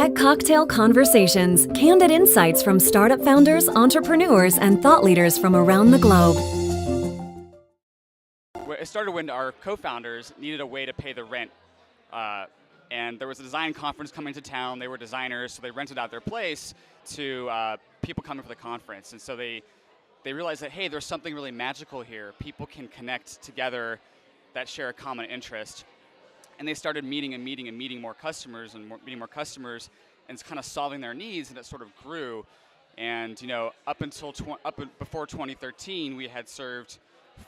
Tech Cocktail Conversations, candid insights from startup founders, entrepreneurs, and thought leaders from around the globe. It started when our co-founders needed a way to pay the rent. And there was a design conference coming to town. They were designers, so they rented out their place to people coming for the conference. And so they realized that, hey, there's something really magical here. People can connect together that share a common interest. And they started meeting more customers and meeting more customers, and it's kind of solving their needs, and it sort of grew. And before 2013, we had served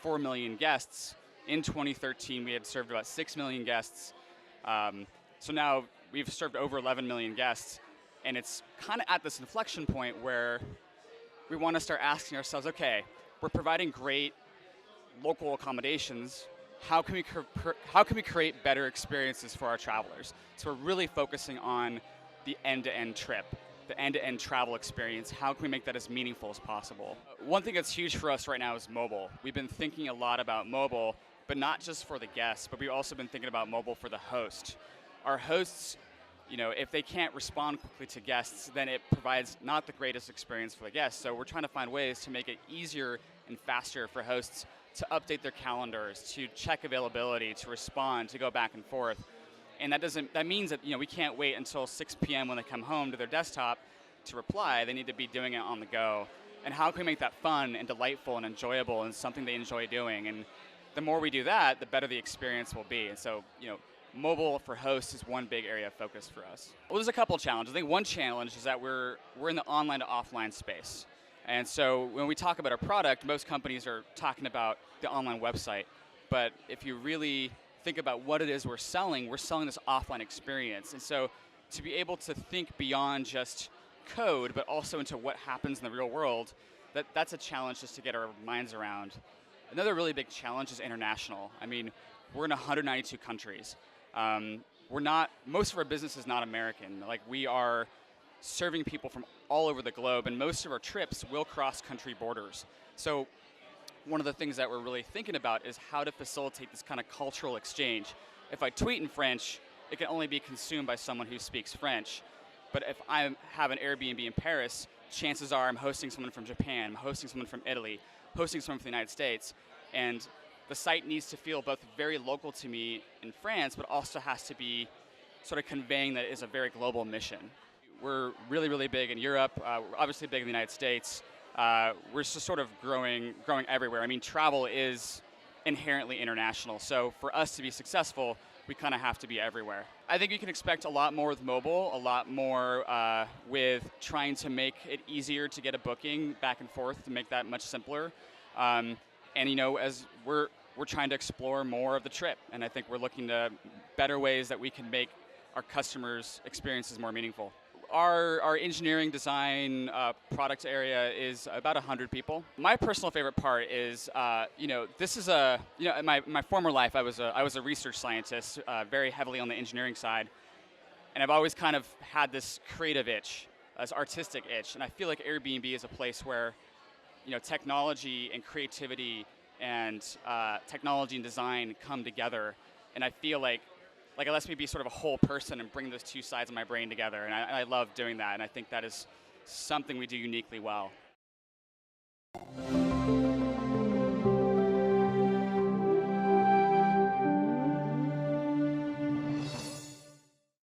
4 million guests. In 2013, we had served about 6 million guests. So now we've served over 11 million guests, and it's kind of at this inflection point where we want to start asking ourselves, okay, we're providing great local accommodations. How can we create better experiences for our travelers? So we're really focusing on the end-to-end trip, the end-to-end travel experience. How can we make that as meaningful as possible? One thing that's huge for us right now is mobile. We've been thinking a lot about mobile, but not just for the guests, but we've also been thinking about mobile for the host. Our hosts, if they can't respond quickly to guests, then it provides not the greatest experience for the guests. So we're trying to find ways to make it easier and faster for hosts to update their calendars, to check availability, to respond, to go back and forth. And that means that we can't wait until 6 p.m. when they come home to their desktop to reply. They need to be doing it on the go. And how can we make that fun and delightful and enjoyable and something they enjoy doing? And the more we do that, the better the experience will be. And so, mobile for hosts is one big area of focus for us. Well, there's a couple challenges. I think one challenge is that we're in the online to offline space. And so when we talk about our product, most companies are talking about the online website. But if you really think about what it is we're selling this offline experience. And so to be able to think beyond just code, but also into what happens in the real world, that's a challenge just to get our minds around. Another really big challenge is international. I mean, we're in 192 countries. Most of our business is not American. Like, we are serving people from all over the globe, and most of our trips will cross country borders. So one of the things that we're really thinking about is how to facilitate this kind of cultural exchange. If I tweet in French, it can only be consumed by someone who speaks French. But if I have an Airbnb in Paris, chances are I'm hosting someone from Japan, I'm hosting someone from Italy, hosting someone from the United States. And the site needs to feel both very local to me in France, but also has to be sort of conveying that it is a very global mission. We're really, really big in Europe. We're obviously big in the United States. We're just sort of growing everywhere. I mean, travel is inherently international. So for us to be successful, we kind of have to be everywhere. I think you can expect a lot more with mobile, a lot more with trying to make it easier to get a booking back and forth, to make that much simpler. And as we're trying to explore more of the trip, and I think we're looking to better ways that we can make our customers' experiences more meaningful. Our engineering design product area is about 100 people. My personal favorite part is, this is in my former life, I was a research scientist, very heavily on the engineering side, and I've always kind of had this creative itch, this artistic itch, and I feel like Airbnb is a place where, technology and creativity and technology and design come together, and I feel like it lets me be sort of a whole person and bring those two sides of my brain together, and I love doing that, and I think that is something we do uniquely well.